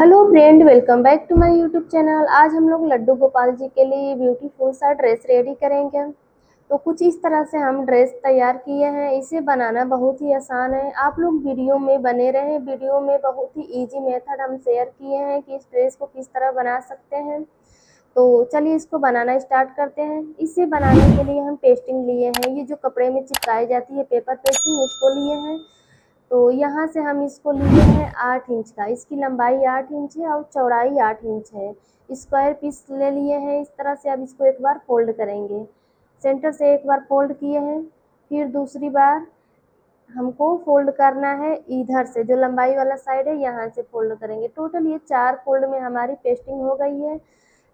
Hello friend, welcome back to my YouTube channel. आज हम लोग लड्डू गोपाल जी के लिए ब्यूटीफुल सा ड्रेस रेडी करेंगे। तो कुछ इस तरह से हम ड्रेस तैयार किए हैं। इसे बनाना बहुत ही आसान है। आप लोग वीडियो में बने रहें। वीडियो में बहुत ही इजी मेथड हम शेयर किए हैं कि इस ड्रेस को किस तरह बना सकते हैं। तो चलिए इसको बनाना स्टार्ट करते हैं। इसे बनाने के लिए हम पेस्टिंग लिए हैं। ये जो कपड़े में चिपकाई जाती है पेपर पेस्टिंग, उसको लिए हैं। तो यहाँ से हम इसको लिए हैं 8 इंच का। इसकी लंबाई 8 इंच है और चौड़ाई 8 इंच है। स्क्वायर पीस ले लिए हैं इस तरह से। अब इसको एक बार फोल्ड करेंगे। सेंटर से एक बार फोल्ड किए हैं, फिर दूसरी बार हमको फोल्ड करना है इधर से, जो लंबाई वाला साइड है यहाँ से फोल्ड करेंगे। टोटल ये 4 फोल्ड में हमारी पेस्टिंग हो गई है।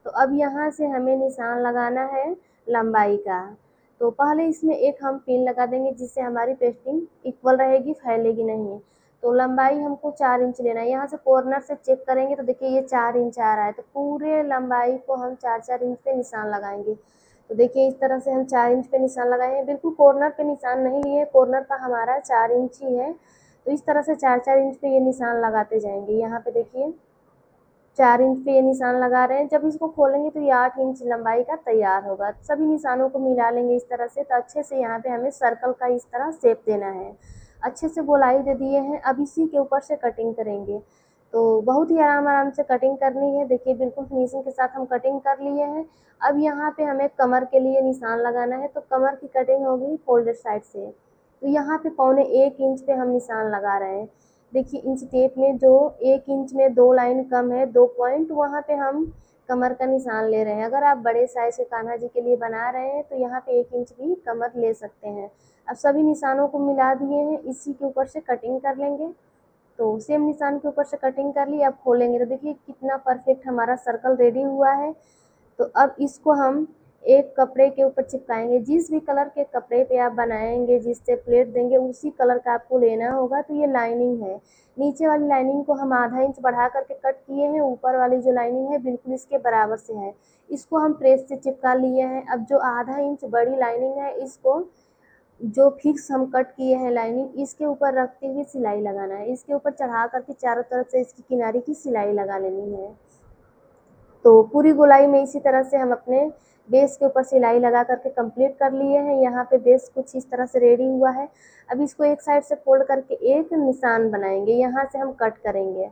तो अब यहाँ से हमें निशान लगाना है लंबाई का। तो पहले इसमें एक हम पिन लगा देंगे जिससे हमारी पेस्टिंग इक्वल रहेगी, फैलेगी नहीं। तो लंबाई हमको 4 इंच लेना है। यहाँ से कॉर्नर से चेक करेंगे तो देखिए ये 4 इंच आ रहा है। तो पूरे लंबाई को हम 4-4 इंच पे निशान लगाएंगे। तो देखिए इस तरह से हम 4 इंच पे निशान लगाए हैं। बिल्कुल कॉर्नर पे निशान नहीं लिए, कॉर्नर का हमारा 4 इंच ही है। तो इस तरह से 4-4 इंच पे ये निशान लगाते जाएंगे। यहाँ पे देखिए 4 इंच पे ये निशान लगा रहे हैं। जब इसको खोलेंगे तो ये 8 इंच लंबाई का तैयार होगा। सभी निशानों को मिला लेंगे इस तरह से। तो अच्छे से यहाँ पे हमें सर्कल का इस तरह शेप देना है। अच्छे से गोलाई दे दिए हैं। अब इसी के ऊपर से कटिंग करेंगे। तो बहुत ही आराम आराम से कटिंग करनी है। देखिए बिल्कुल फिनिशिंग के साथ हम कटिंग कर लिए हैं। अब यहाँ पे हमें कमर के लिए निशान लगाना है। तो कमर की कटिंग होगी फोल्डेड साइड से। तो यहाँ पे 1.25 इंच पे हम निशान लगा रहे हैं। देखिए इंच टेप में जो 1 इंच में 2 लाइन कम है, 2 पॉइंट, वहाँ पे हम कमर का निशान ले रहे हैं। अगर आप बड़े साइज के कान्हा जी के लिए बना रहे हैं तो यहाँ पे 1 इंच भी कमर ले सकते हैं। अब सभी निशानों को मिला दिए हैं। इसी के ऊपर से कटिंग कर लेंगे। तो सेम निशान के ऊपर से कटिंग कर ली। अब खोलेंगे तो देखिए कितना परफेक्ट हमारा सर्कल रेडी हुआ है। तो अब इसको हम एक कपड़े के ऊपर चिपकाएंगे। जिस भी कलर के कपड़े पे आप बनाएंगे, जिससे प्लेट देंगे, उसी कलर का आपको लेना होगा। तो ये लाइनिंग है। नीचे वाली लाइनिंग को हम आधा इंच बढ़ा करके कट किए हैं। ऊपर वाली जो लाइनिंग है बिल्कुल इसके बराबर से है। इसको हम प्रेस से चिपका लिए हैं। अब जो आधा इंच बड़ी लाइनिंग है, इसको जो फिक्स हम कट किए हैं लाइनिंग, इसके ऊपर रखते हुए सिलाई लगाना है। इसके ऊपर चढ़ा करके चारों तरफ से इसकी किनारे की सिलाई लगा लेनी है। तो पूरी गोलाई में इसी तरह से हम अपने बेस के ऊपर सिलाई लगा करके कंप्लीट कर लिए हैं। यहाँ पे बेस कुछ इस तरह से रेडी हुआ है। अब इसको एक साइड से फोल्ड करके एक निशान बनाएंगे। यहाँ से हम कट करेंगे।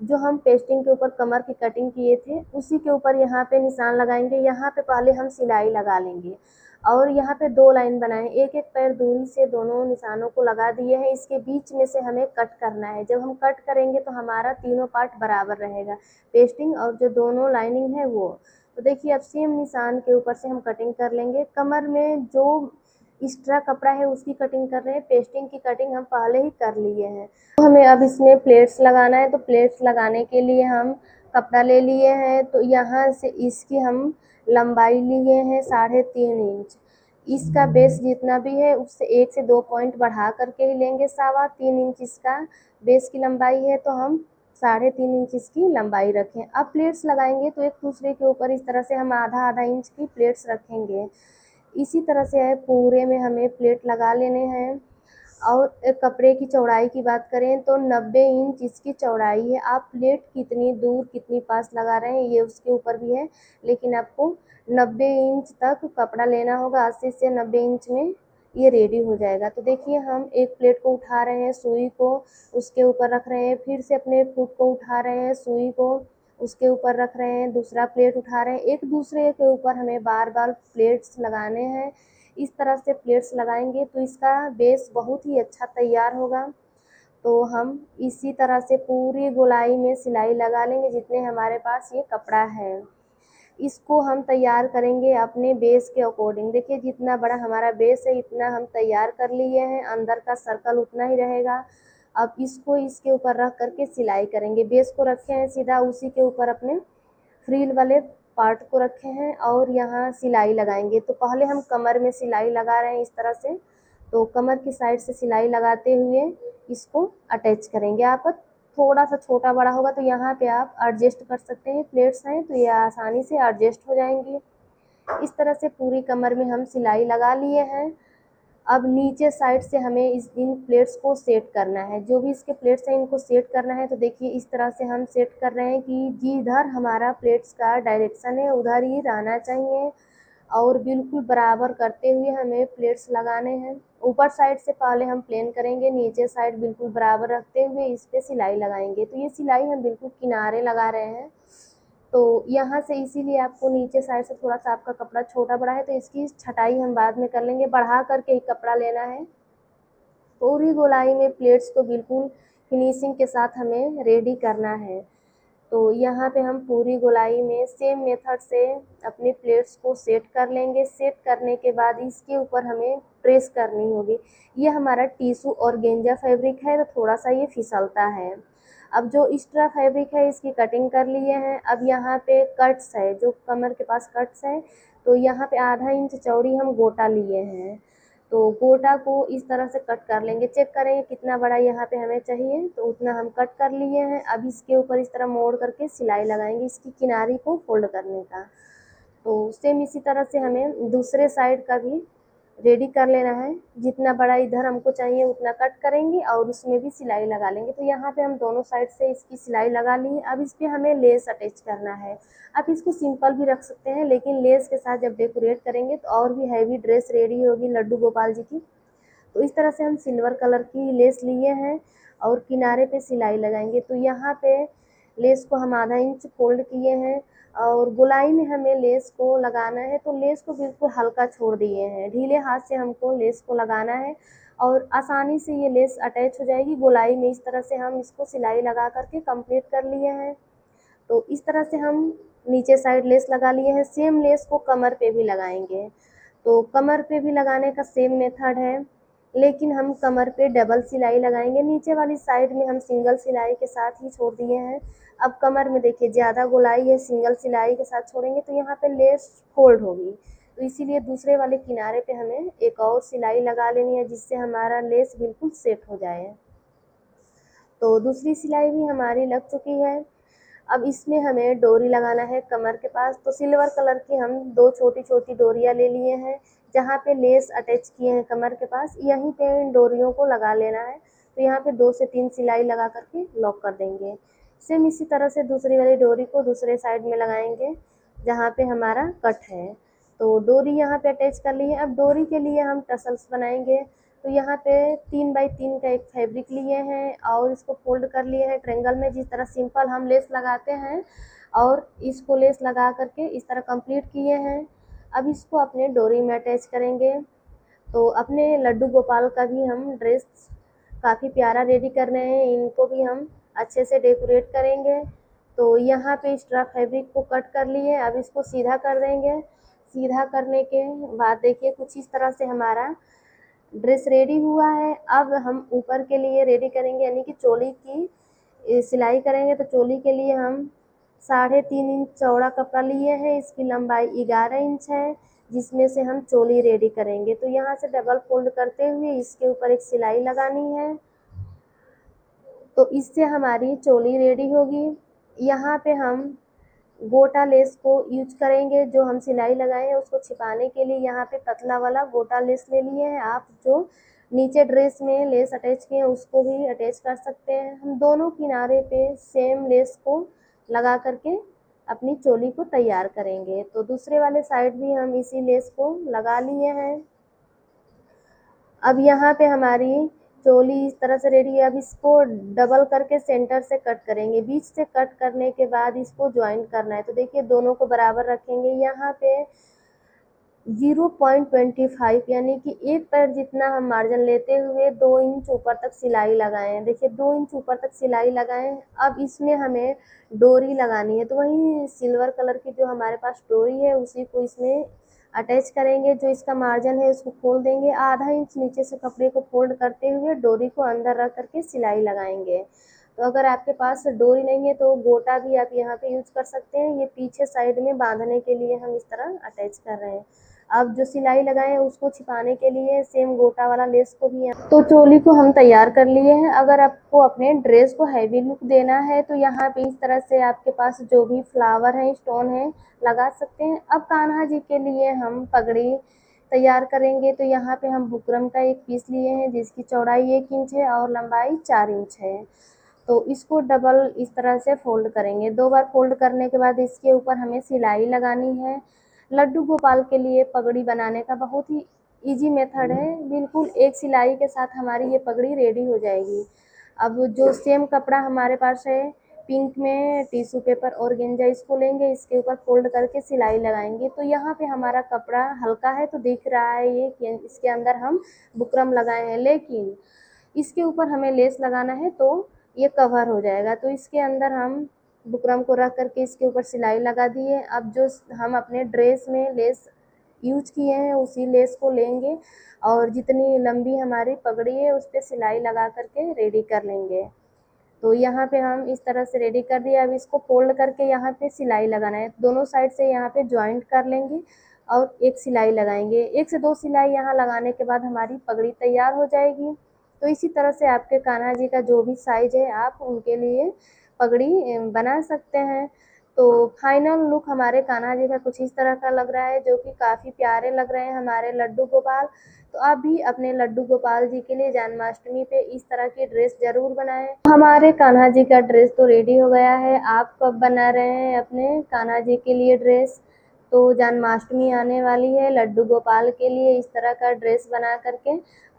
जो हम पेस्टिंग के ऊपर कमर की कटिंग किए थे उसी के ऊपर यहाँ पे निशान लगाएंगे। यहाँ पे पहले हम सिलाई लगा लेंगे और यहाँ पे 2 लाइन बनाए, एक एक पैर दूरी से दोनों निशानों को लगा दिए हैं। इसके बीच में से हमें कट करना है। जब हम कट करेंगे तो हमारा तीनों पार्ट बराबर रहेगा, पेस्टिंग और जो दोनों लाइनिंग है वो। तो देखिए अब सेम निशान के ऊपर से हम कटिंग कर लेंगे। कमर में जो एक्स्ट्रा कपड़ा है उसकी कटिंग कर रहे हैं। पेस्टिंग की कटिंग हम पहले ही कर लिए हैं। तो हमें अब इसमें प्लेट्स लगाना है। तो प्लेट्स लगाने के लिए हम कपड़ा ले लिए हैं। तो यहाँ से इसकी हम लंबाई लिए हैं 3.5 इंच। इसका बेस जितना भी है उससे 1 से 2 पॉइंट बढ़ा करके ही लेंगे। 3.25 इंच इसका बेस की लंबाई है। तो हम 3.5 इंच इसकी लंबाई रखें। अब प्लेट्स लगाएंगे तो एक दूसरे के ऊपर इस तरह से हम आधा आधा इंच की प्लेट्स रखेंगे। इसी तरह से पूरे में हमें प्लेट लगा लेने हैं। और कपड़े की चौड़ाई की बात करें तो 90 इंच इसकी चौड़ाई है। आप प्लेट कितनी दूर कितनी पास लगा रहे हैं ये उसके ऊपर भी है, लेकिन आपको 90 इंच तक कपड़ा लेना होगा। 80 से 90 इंच में ये रेडी हो जाएगा। तो देखिए हम एक प्लेट को उठा रहे हैं, सुई को उसके ऊपर रख रहे हैं, फिर से अपने फुट को उठा रहे हैं, सुई को उसके ऊपर रख रहे हैं, दूसरा प्लेट उठा रहे हैं। एक दूसरे के ऊपर हमें बार बार प्लेट्स लगाने हैं। इस तरह से प्लेट्स लगाएंगे तो इसका बेस बहुत ही अच्छा तैयार होगा। तो हम इसी तरह से पूरी गोलाई में सिलाई लगा लेंगे जितने हमारे पास ये कपड़ा है। इसको हम तैयार करेंगे अपने बेस के अकॉर्डिंग। देखिए जितना बड़ा हमारा बेस है इतना हम तैयार कर लिए हैं। अंदर का सर्कल उतना ही रहेगा। अब इसको इसके ऊपर रख करके सिलाई करेंगे। बेस को रखे हैं सीधा, उसी के ऊपर अपने फ्रिल वाले पार्ट को रखे हैं और यहाँ सिलाई लगाएंगे। तो पहले हम कमर में सिलाई लगा रहे हैं इस तरह से। तो कमर की साइड से सिलाई लगाते हुए इसको अटैच करेंगे। आपका थोड़ा सा छोटा बड़ा होगा तो यहाँ पे आप एडजस्ट कर सकते हैं। प्लेट्स हैं तो ये आसानी से एडजस्ट हो जाएंगी। इस तरह से पूरी कमर में हम सिलाई लगा लिए हैं। अब नीचे साइड से हमें इन प्लेट्स को सेट करना है, जो भी इसके प्लेट्स हैं इनको सेट करना है। तो देखिए इस तरह से हम सेट कर रहे हैं कि जिधर हमारा प्लेट्स का डायरेक्शन है उधर ही रहना चाहिए, और बिल्कुल बराबर करते हुए हमें प्लेट्स लगाने हैं। ऊपर साइड से पहले हम प्लेन करेंगे, नीचे साइड बिल्कुल बराबर रखते हुए इस पे सिलाई लगाएंगे। तो ये सिलाई हम बिल्कुल किनारे लगा रहे हैं। तो यहाँ से इसीलिए आपको नीचे साइड से थोड़ा सा आपका कपड़ा छोटा बड़ा है तो इसकी छटाई हम बाद में कर लेंगे, बढ़ा करके ही कपड़ा लेना है। पूरी गोलाई में प्लेट्स को बिल्कुल फिनिशिंग के साथ हमें रेडी करना है। तो यहाँ पे हम पूरी गोलाई में सेम मेथड से अपने प्लेट्स को सेट कर लेंगे। सेट करने के बाद इसके ऊपर हमें प्रेस करनी होगी। ये हमारा टिश्यू ऑर्गेन्जा फैब्रिक है तो थोड़ा सा ये फिसलता है। अब जो एक्स्ट्रा फैब्रिक है इसकी कटिंग कर लिए हैं। अब यहाँ पे कट्स है, जो कमर के पास कट्स है, तो यहाँ पे आधा इंच चौड़ी हम गोटा लिए हैं। तो गोटा को इस तरह से कट कर लेंगे। चेक करेंगे कितना बड़ा यहाँ पे हमें चाहिए, तो उतना हम कट कर लिए हैं। अब इसके ऊपर इस तरह मोड़ करके सिलाई लगाएंगे इसकी किनारी को फोल्ड करने का। तो सेम इसी तरह से हमें दूसरे साइड का भी रेडी कर लेना है। जितना बड़ा इधर हमको चाहिए उतना कट करेंगे और उसमें भी सिलाई लगा लेंगे। तो यहाँ पे हम दोनों साइड से इसकी सिलाई लगा ली। अब इस पे हमें लेस अटैच करना है। आप इसको सिंपल भी रख सकते हैं, लेकिन लेस के साथ जब डेकोरेट करेंगे तो और भी हैवी ड्रेस रेडी होगी लड्डू गोपाल जी की। तो इस तरह से हम सिल्वर कलर की लेस लिए हैं और किनारे पे सिलाई लगाएंगे। तो यहाँ पे लेस को हम आधा इंच फोल्ड किए हैं और गोलाई में हमें लेस को लगाना है। तो लेस को बिल्कुल हल्का छोड़ दिए हैं, ढीले हाथ से हमको लेस को लगाना है और आसानी से ये लेस अटैच हो जाएगी गोलाई में। इस तरह से हम इसको सिलाई लगा करके कंप्लीट कर लिए हैं। तो इस तरह से हम नीचे साइड लेस लगा लिए हैं। सेम लेस को कमर पे भी लगाएंगे। तो कमर पे भी लगाने का सेम मेथड है, लेकिन हम कमर पे डबल सिलाई लगाएंगे। नीचे वाली साइड में हम सिंगल सिलाई के साथ ही छोड़ दिए हैं। अब कमर में देखिए ज़्यादा गोलाई है, सिंगल सिलाई के साथ छोड़ेंगे तो यहाँ पे लेस फोल्ड होगी। तो इसीलिए दूसरे वाले किनारे पे हमें एक और सिलाई लगा लेनी है, जिससे हमारा लेस बिल्कुल सेट हो जाए। तो दूसरी सिलाई भी हमारी लग चुकी है। अब इसमें हमें डोरी लगाना है कमर के पास। तो सिल्वर कलर की हम दो छोटी छोटी डोरियाँ ले लिए हैं। जहाँ पे लेस अटैच किए हैं कमर के पास, यहीं पे इन डोरियों को लगा लेना है। तो यहाँ पे 2 से 3 सिलाई लगा करके लॉक कर देंगे। सेम इसी तरह से दूसरी वाली डोरी को दूसरे साइड में लगाएंगे जहाँ पे हमारा कट है। तो डोरी यहाँ पे अटैच कर ली है। अब डोरी के लिए हम टसल्स बनाएंगे। तो यहाँ पे 3 बाई 3 का एक फैब्रिक लिए हैं और इसको फोल्ड कर लिए हैं ट्रेंगल में, जिस तरह सिंपल हम लेस लगाते हैं, और इसको लेस लगा करके इस तरह कंप्लीट किए हैं। अब इसको अपने डोरी में अटैच करेंगे। तो अपने लड्डू गोपाल का भी हम ड्रेस काफ़ी प्यारा रेडी कर रहे हैं, इनको भी हम अच्छे से डेकोरेट करेंगे। तो यहाँ पे एक्स्ट्रा फैब्रिक को कट कर लिए, अब इसको सीधा कर देंगे। सीधा करने के बाद देखिए कुछ इस तरह से हमारा ड्रेस रेडी हुआ है। अब हम ऊपर के लिए रेडी करेंगे, यानी कि चोली की सिलाई करेंगे। तो चोली के लिए हम 3.5 इंच चौड़ा कपड़ा लिए हैं। इसकी लंबाई 11 इंच है, जिसमें से हम चोली रेडी करेंगे। तो यहाँ से डबल फोल्ड करते हुए इसके ऊपर एक सिलाई लगानी है। तो इससे हमारी चोली रेडी होगी। यहाँ पे हम गोटा लेस को यूज करेंगे। जो हम सिलाई लगाए हैं उसको छिपाने के लिए यहाँ पे पतला वाला गोटा लेस ले लिए हैं। आप जो नीचे ड्रेस में लेस अटैच किए हैं उसको भी अटैच कर सकते हैं। हम दोनों किनारे पे सेम लेस को लगा करके अपनी चोली को तैयार करेंगे। तो दूसरे वाले साइड भी हम इसी लेस को लगा लिए हैं। अब यहाँ पे हमारी चोली इस तरह से रेडी है। अब इसको डबल करके सेंटर से कट करेंगे। बीच से कट करने के बाद इसको ज्वाइन करना है। तो देखिए दोनों को बराबर रखेंगे। यहाँ पे 0.25 यानी कि एक पैर जितना हम मार्जिन लेते हुए 2 इंच ऊपर तक सिलाई लगाए हैं। देखिए 2 इंच ऊपर तक सिलाई लगाएं। अब इसमें हमें डोरी लगानी है। तो वही सिल्वर कलर की जो हमारे पास डोरी है उसी को इसमें अटैच करेंगे। जो इसका मार्जिन है उसको खोल देंगे। आधा इंच नीचे से कपड़े को फोल्ड करते हुए डोरी को अंदर रख करके सिलाई लगाएंगे। तो अगर आपके पास डोरी नहीं है तो गोटा भी आप यहाँ पे यूज कर सकते हैं। ये पीछे साइड में बांधने के लिए हम इस तरह अटैच कर रहे हैं। अब जो सिलाई लगाए हैं उसको छिपाने के लिए सेम गोटा वाला लेस को भी तो चोली को हम तैयार कर लिए हैं। अगर आपको अपने ड्रेस को हैवी लुक देना है तो यहाँ पे इस तरह से आपके पास जो भी फ्लावर है, स्टोन है, लगा सकते हैं। अब कान्हा जी के लिए हम पगड़ी तैयार करेंगे। तो यहाँ पे हम बुकरम का एक पीस लिए हैं जिसकी चौड़ाई 1 इंच है और लंबाई 4 इंच है। तो इसको डबल इस तरह से फोल्ड करेंगे। 2 बार फोल्ड करने के बाद इसके ऊपर हमें सिलाई लगानी है। लड्डू गोपाल के लिए पगड़ी बनाने का बहुत ही इजी मेथड है। बिल्कुल एक सिलाई के साथ हमारी ये पगड़ी रेडी हो जाएगी। अब जो सेम कपड़ा हमारे पास है पिंक में टिश्यू पेपर ऑर्गेन्जा, इसको लेंगे, इसके ऊपर फोल्ड करके सिलाई लगाएंगे। तो यहाँ पे हमारा कपड़ा हल्का है तो दिख रहा है ये कि इसके अंदर हम बुकरम लगाए हैं, लेकिन इसके ऊपर हमें लेस लगाना है तो ये कवर हो जाएगा। तो इसके अंदर हम बुकरम को रख करके इसके ऊपर सिलाई लगा दिए। अब जो हम अपने ड्रेस में लेस यूज किए हैं उसी लेस को लेंगे और जितनी लंबी हमारी पगड़ी है उस पर सिलाई लगा करके रेडी कर लेंगे। तो यहाँ पे हम इस तरह से रेडी कर दिया। अब इसको फोल्ड करके यहाँ पे सिलाई लगाना है। दोनों साइड से यहाँ पे ज्वाइंट कर लेंगे और एक सिलाई लगाएंगे। 1 से 2 सिलाई यहाँ लगाने के बाद हमारी पगड़ी तैयार हो जाएगी। तो इसी तरह से आपके कान्हा जी का जो भी साइज है आप उनके लिए पगड़ी बना सकते हैं। तो फाइनल लुक हमारे कान्हा जी का कुछ इस तरह का लग रहा है, जो कि काफ़ी प्यारे लग रहे हैं हमारे लड्डू गोपाल। तो आप भी अपने लड्डू गोपाल जी के लिए जन्माष्टमी पे इस तरह की ड्रेस जरूर बनाएं। हमारे कान्हा जी का ड्रेस तो रेडी हो गया है। आप कब बना रहे हैं अपने कान्हा जी के लिए ड्रेस? तो जन्माष्टमी आने वाली है, लड्डू गोपाल के लिए इस तरह का ड्रेस बना करके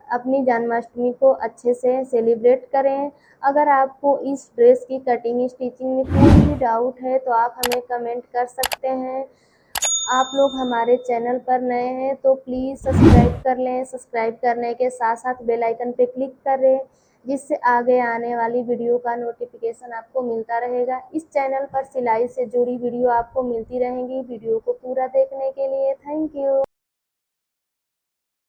अपनी जन्माष्टमी को अच्छे से सेलिब्रेट करें। अगर आपको इस ड्रेस की कटिंग स्टिचिंग में कोई भी डाउट है तो आप हमें कमेंट कर सकते हैं। आप लोग हमारे चैनल पर नए हैं तो प्लीज़ सब्सक्राइब कर लें। सब्सक्राइब करने के साथ साथ बेल आइकन पे क्लिक करें, जिससे आगे आने वाली वीडियो का नोटिफिकेशन आपको मिलता रहेगा। इस चैनल पर सिलाई से जुड़ी वीडियो आपको मिलती रहेंगी। वीडियो को पूरा देखने के लिए थैंक यू।